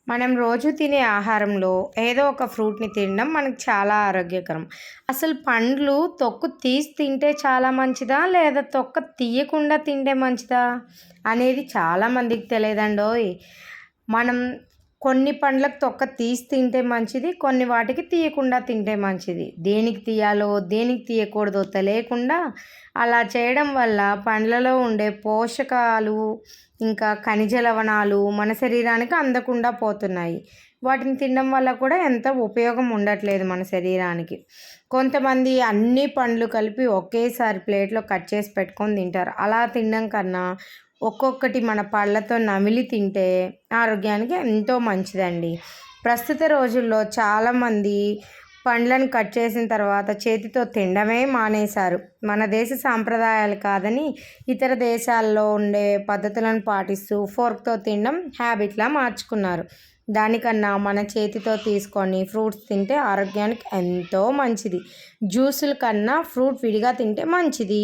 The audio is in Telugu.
మనం రోజు తినే ఆహారంలో ఏదో ఒక ఫ్రూట్‌ని తినడం మనకు చాలా ఆరోగ్యకరం. అసలు పండ్లు తొక్కు తీసి తింటే చాలా మంచిదా? లేదా తొక్క తీయకుండా తింటే మంచిదా? అనేది చాలా మందికి తెలియదండోయ్! మనం కొన్ని పండ్లకు తొక్క తీసి తింటే మంచిది. కొన్ని వాటికి తీయకుండా తింటే మంచిది. దేనికి తీయాలో, దేనికి తీయకూడదో తెలియకుండా అలా చేయడం వల్ల పండ్లలో ఉండే పోషకాలు, ఇంకా ఖనిజ లవణాలు మన శరీరానికి అందకుండా పోతున్నాయి. వాటిని తినడం వల్ల కూడా ఎంత ఉపయోగం ఉండట్లేదు మన శరీరానికి. కొంతమంది అన్ని పండ్లు కలిపి ఒకేసారి ప్లేట్‌లో కట్ చేసి పెట్టుకొని తింటారు. అలా తినడం కన్నా ఒక్కొక్కటి మన పళ్ళతో నమిలి తింటే ఆరోగ్యానికి ఎంతో మంచిదండి. ప్రస్తుత రోజుల్లో చాలామంది పండ్లను కట్ చేసిన తర్వాత చేతితో తినడమే మానేశారు. మన దేశ సాంప్రదాయాలు కాదని ఇతర దేశాల్లో ఉండే పద్ధతులను పాటిస్తూ ఫోర్క్‌తో తినడం హ్యాబిట్‌లా మార్చుకున్నారు. దానికన్నా మన చేతితో తీసుకొని ఫ్రూట్స్ తింటే ఆరోగ్యానికి ఎంతో మంచిది. జ్యూసుల కన్నా ఫ్రూట్ విడిగా తింటే మంచిది.